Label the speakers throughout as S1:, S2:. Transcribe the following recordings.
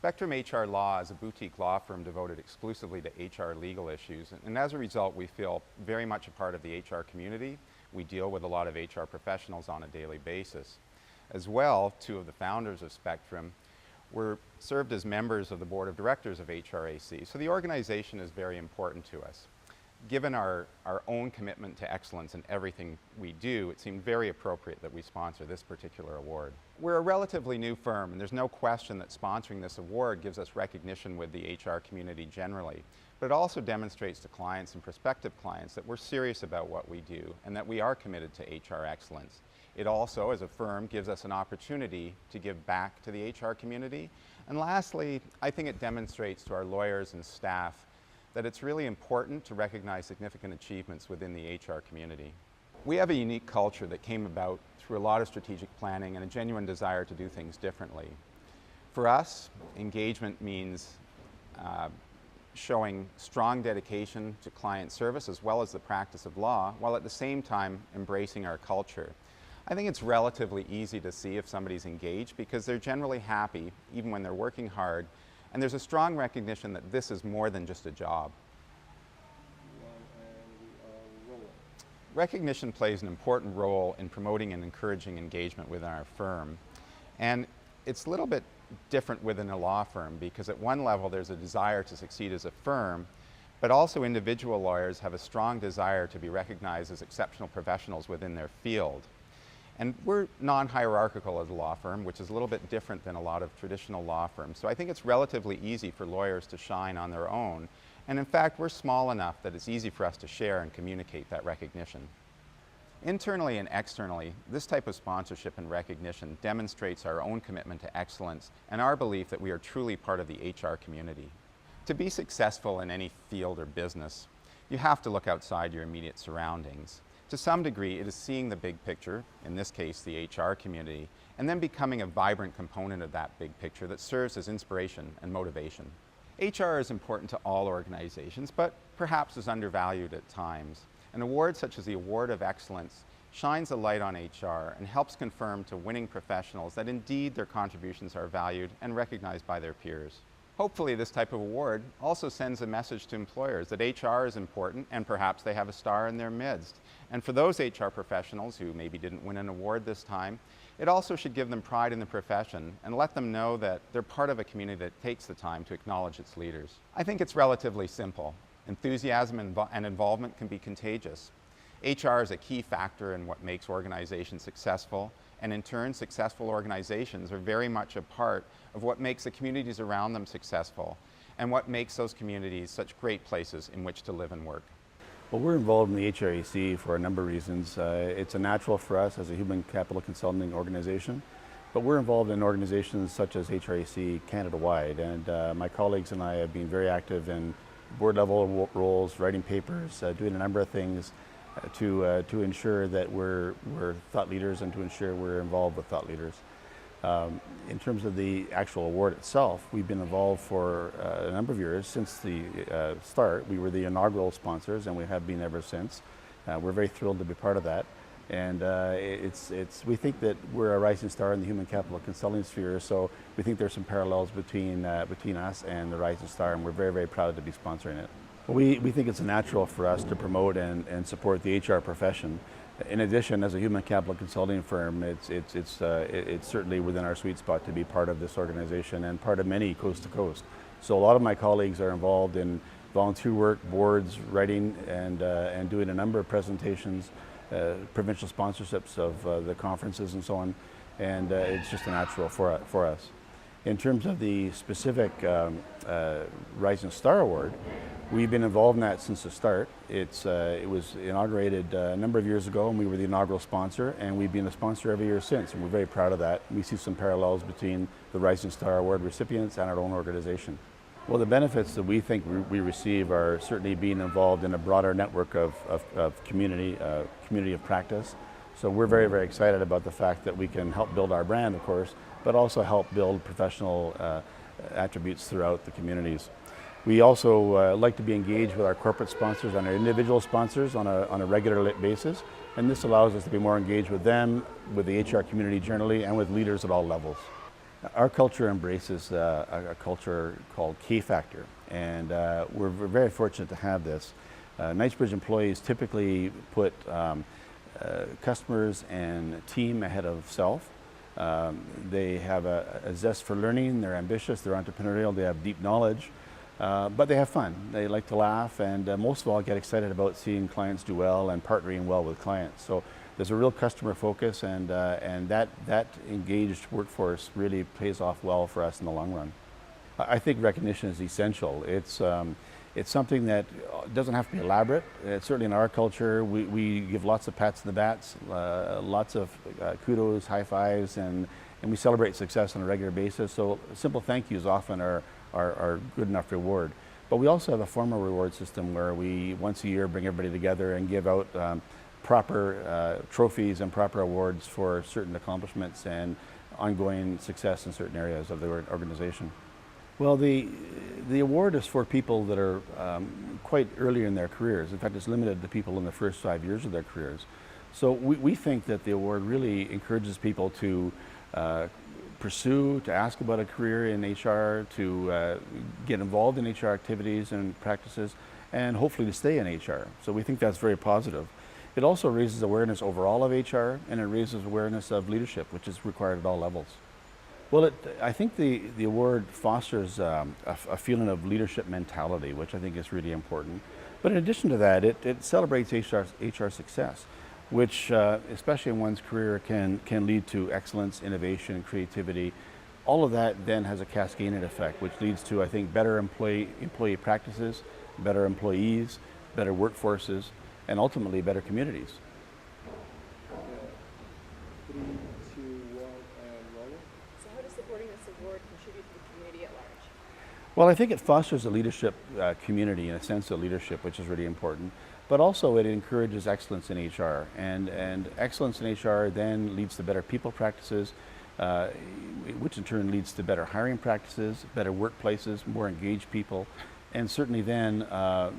S1: Spectrum HR Law is a boutique law firm devoted exclusively to HR legal issues, and as a result we feel very much a part of the HR community. We deal with a lot of HR professionals on a daily basis. As well, two of the founders of Spectrum were served as members of the board of directors of HRAC, so the organization is very important to us. Given our own commitment to excellence in everything we do, it seemed very appropriate that we sponsor this particular award. We're a relatively new firm, and there's no question that sponsoring this award gives us recognition with the HR community generally, but it also demonstrates to clients and prospective clients that we're serious about what we do and that we are committed to HR excellence. It also, as a firm, gives us an opportunity to give back to the HR community. And lastly, I think it demonstrates to our lawyers and staff that it's really important to recognize significant achievements within the HR community. We have a unique culture that came about through a lot of strategic planning and a genuine desire to do things differently. For us, engagement means showing strong dedication to client service as well as the practice of law, while at the same time embracing our culture. I think it's relatively easy to see if somebody's engaged because they're generally happy even when they're working hard, and there's a strong recognition that this is more than just a job. Recognition plays an important role in promoting and encouraging engagement within our firm. And it's a little bit different within a law firm because at one level there's a desire to succeed as a firm, but also individual lawyers have a strong desire to be recognized as exceptional professionals within their field. And we're non-hierarchical as a law firm, which is a little bit different than a lot of traditional law firms. So I think it's relatively easy for lawyers to shine on their own. And in fact, we're small enough that it's easy for us to share and communicate that recognition. Internally and externally, this type of sponsorship and recognition demonstrates our own commitment to excellence and our belief that we are truly part of the HR community. To be successful in any field or business, you have to look outside your immediate surroundings. To some degree, it is seeing the big picture, in this case the HR community, and then becoming a vibrant component of that big picture that serves as inspiration and motivation. HR is important to all organizations, but perhaps is undervalued at times. An award such as the Award of Excellence shines a light on HR and helps confirm to winning professionals that indeed their contributions are valued and recognized by their peers. Hopefully this type of award also sends a message to employers that HR is important and perhaps they have a star in their midst. And for those HR professionals who maybe didn't win an award this time, it also should give them pride in the profession and let them know that they're part of a community that takes the time to acknowledge its leaders. I think it's relatively simple. Enthusiasm and involvement can be contagious. HR is a key factor in what makes organizations successful, and in turn, successful organizations are very much a part of what makes the communities around them successful and what makes those communities such great places in which to live and work.
S2: Well, we're involved in the HRAC for a number of reasons. It's a natural for us as a human capital consulting organization, but we're involved in organizations such as HRAC Canada-wide, and my colleagues and I have been very active in board level roles, writing papers, doing a number of things to ensure that we're thought leaders and to ensure we're involved with thought leaders. In terms of the actual award itself, we've been involved for a number of years. Since the start, we were the inaugural sponsors and we have been ever since. We're very thrilled to be part of that. And we think that we're a rising star in the human capital consulting sphere, so we think there's some parallels between us and the rising star, and we're very, very proud to be sponsoring it. We think it's natural for us to promote and support the HR profession. In addition, as a human capital consulting firm, it's certainly within our sweet spot to be part of this organization and part of many coast to coast. So a lot of my colleagues are involved in volunteer work, boards, writing, and doing a number of presentations, provincial sponsorships of the conferences and so on, and it's just a natural for us. In terms of the specific Rising Star Award, we've been involved in that since the start. It was inaugurated a number of years ago, and we were the inaugural sponsor, and we've been a sponsor every year since, and we're very proud of that. We see some parallels between the Rising Star Award recipients and our own organization. Well, the benefits that we think we receive are certainly being involved in a broader network of community of practice. So we're very, very excited about the fact that we can help build our brand, of course, but also help build professional attributes throughout the communities. We also like to be engaged with our corporate sponsors and our individual sponsors on a regular basis, and this allows us to be more engaged with them, with the HR community generally, and with leaders at all levels. Our culture embraces a culture called K-Factor, and we're very fortunate to have this. Knightsbridge employees typically put customers and team ahead of self. They have a zest for learning, they're ambitious, they're entrepreneurial, they have deep knowledge, but they have fun. They like to laugh, and most of all get excited about seeing clients do well and partnering well with clients. So there's a real customer focus, and that engaged workforce really pays off well for us in the long run. I think recognition is essential. It's something that doesn't have to be elaborate. Certainly in our culture, we give lots of pats on the backs, lots of kudos, high fives, and we celebrate success on a regular basis. So simple thank yous often are good enough reward. But we also have a formal reward system where we once a year bring everybody together and give out proper trophies and proper awards for certain accomplishments and ongoing success in certain areas of the organization. Well, the award is for people that are quite early in their careers. In fact, it's limited to people in the first 5 years of their careers. So we think that the award really encourages people to pursue, to ask about a career in HR, to get involved in HR activities and practices, and hopefully to stay in HR. So we think that's very positive. It also raises awareness overall of HR, and it raises awareness of leadership, which is required at all levels. Well, I think the award fosters a feeling of leadership mentality, which I think is really important. But in addition to that, it celebrates HR success, which, especially in one's career, can lead to excellence, innovation, creativity. All of that then has a cascading effect, which leads to, I think, better employee practices, better employees, better workforces, and ultimately better communities.
S3: So how does supporting this award contribute to the community at large?
S2: Well, I think it fosters a leadership community and a sense of leadership, which is really important. But also it encourages excellence in HR. And excellence in HR then leads to better people practices, which in turn leads to better hiring practices, better workplaces, more engaged people. And certainly then, I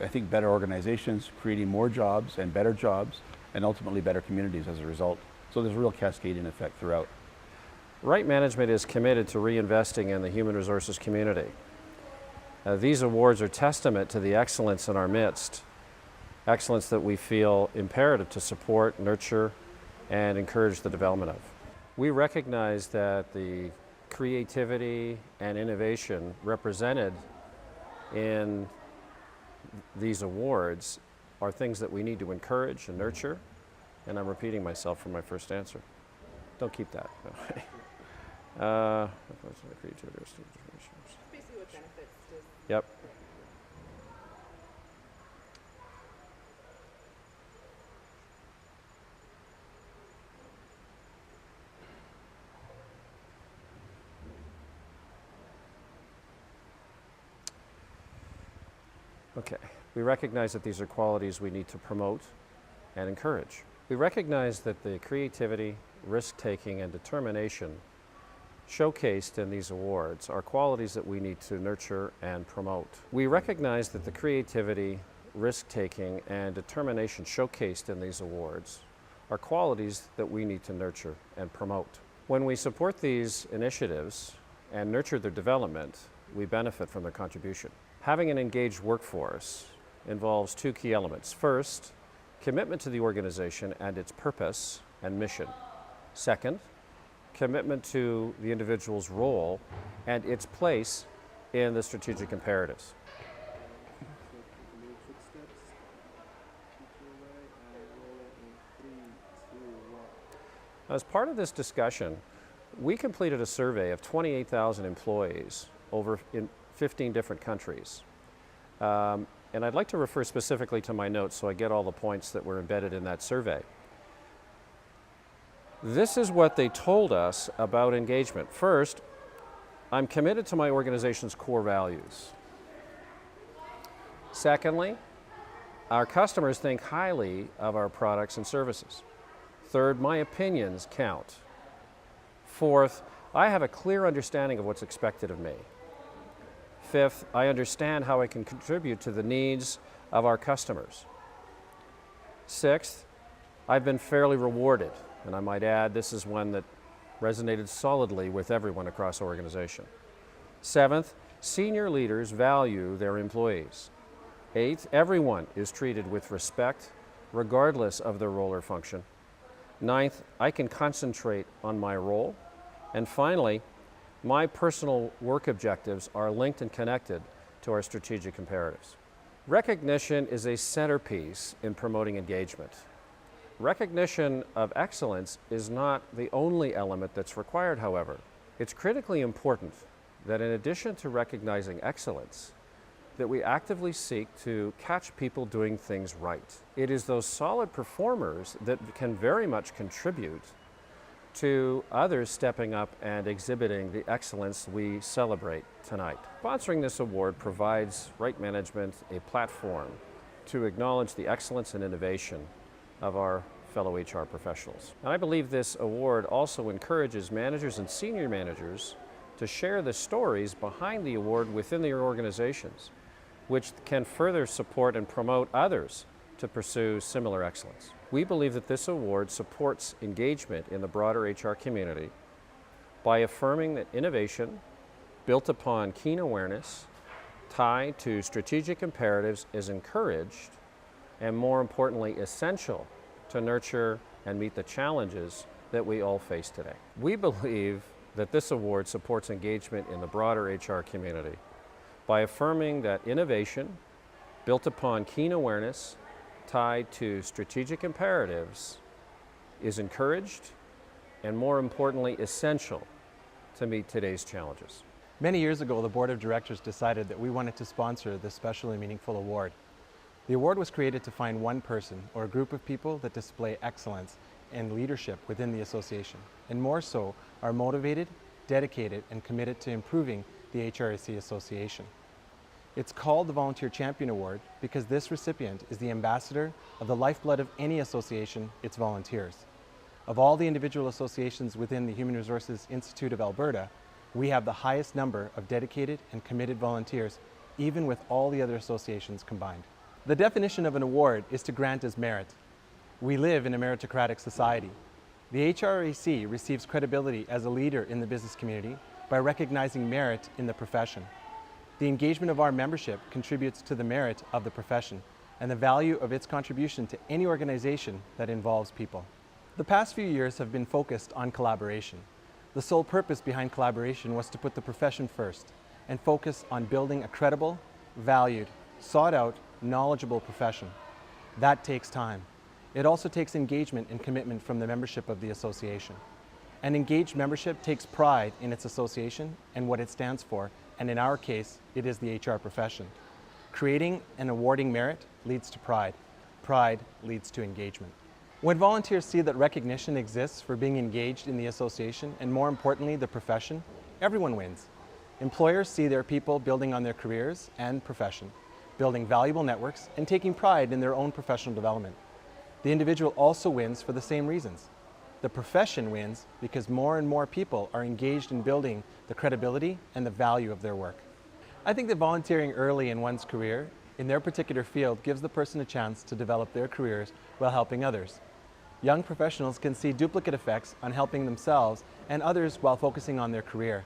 S2: think better organizations creating more jobs, and ultimately better communities as a result. So there's a real cascading effect throughout.
S4: Right Management is committed to reinvesting in the human resources community. These awards are testament to the excellence in our midst, excellence that we feel imperative to support, nurture, and encourage the development of. We recognize that the creativity and innovation represented in these awards are things that we need to encourage and nurture, and I'm repeating myself from my first answer. Don't keep that.
S3: Basically what benefits does...
S4: Yep. Okay, we recognize that these are qualities we need to promote and encourage. We recognize that the creativity, risk-taking, and determination showcased in these awards are qualities that we need to nurture and promote. We recognize that the creativity, risk-taking, and determination showcased in these awards are qualities that we need to nurture and promote. When we support these initiatives and nurture their development, we benefit from their contribution. Having an engaged workforce involves two key elements. First, commitment to the organization and its purpose and mission. Second, commitment to the individual's role and its place in the strategic imperatives. As part of this discussion, we completed a survey of 28,000 employees in 15 different countries. And I'd like to refer specifically to my notes so I get all the points that were embedded in that survey. This is what they told us about engagement. First, I'm committed to my organization's core values. Secondly, our customers think highly of our products and services. Third, my opinions count. Fourth, I have a clear understanding of what's expected of me. Fifth, I understand how I can contribute to the needs of our customers. Sixth, I've been fairly rewarded, and I might add this is one that resonated solidly with everyone across the organization. Seventh, senior leaders value their employees. Eighth, everyone is treated with respect, regardless of their role or function. Ninth, I can concentrate on my role. And finally, my personal work objectives are linked and connected to our strategic imperatives. Recognition is a centerpiece in promoting engagement. Recognition of excellence is not the only element that's required, however. It's critically important that in addition to recognizing excellence, that we actively seek to catch people doing things right. It is those solid performers that can very much contribute to others stepping up and exhibiting the excellence we celebrate tonight. Sponsoring this award provides Right Management a platform to acknowledge the excellence and innovation of our fellow HR professionals. And I believe this award also encourages managers and senior managers to share the stories behind the award within their organizations, which can further support and promote others to pursue similar excellence. We believe that this award supports engagement in the broader HR community by affirming that innovation built upon keen awareness, tied to strategic imperatives, is encouraged and, more importantly, essential to nurture and meet the challenges that we all face today. We believe that this award supports engagement in the broader HR community by affirming that innovation built upon keen awareness, tied to strategic imperatives, is encouraged and, more importantly, essential to meet today's challenges.
S5: Many years ago, the Board of Directors decided that we wanted to sponsor this special and meaningful award. The award was created to find one person or a group of people that display excellence and leadership within the association, and more so, are motivated, dedicated, and committed to improving the HRAC Association. It's called the Volunteer Champion Award because this recipient is the ambassador of the lifeblood of any association, its volunteers. Of all the individual associations within the Human Resources Institute of Alberta, we have the highest number of dedicated and committed volunteers, even with all the other associations combined. The definition of an award is to grant as merit. We live in a meritocratic society. The HRAC receives credibility as a leader in the business community by recognizing merit in the profession. The engagement of our membership contributes to the merit of the profession and the value of its contribution to any organization that involves people. The past few years have been focused on collaboration. The sole purpose behind collaboration was to put the profession first and focus on building a credible, valued, sought-out, knowledgeable profession. That takes time. It also takes engagement and commitment from the membership of the association. An engaged membership takes pride in its association and what it stands for, and in our case, it is the HR profession. Creating and awarding merit leads to pride. Pride leads to engagement. When volunteers see that recognition exists for being engaged in the association, and more importantly, the profession, everyone wins. Employers see their people building on their careers and profession, building valuable networks, and taking pride in their own professional development. The individual also wins for the same reasons. The profession wins because more and more people are engaged in building the credibility and the value of their work. I think that volunteering early in one's career in their particular field gives the person a chance to develop their careers while helping others. Young professionals can see duplicate effects on helping themselves and others while focusing on their career.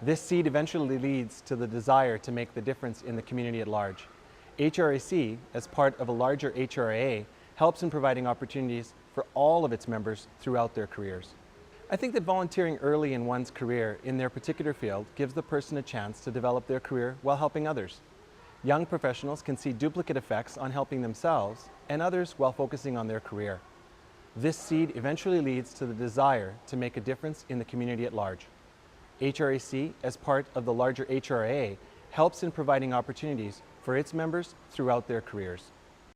S5: This seed eventually leads to the desire to make the difference in the community at large. HRAC, as part of a larger HRA, helps in providing opportunities for all of its members throughout their careers. I think that volunteering early in one's career in their particular field gives the person a chance to develop their career while helping others. Young professionals can see duplicate effects on helping themselves and others while focusing on their career. This seed eventually leads to the desire to make a difference in the community at large. HRAC, as part of the larger HRA, helps in providing opportunities for its members throughout their careers.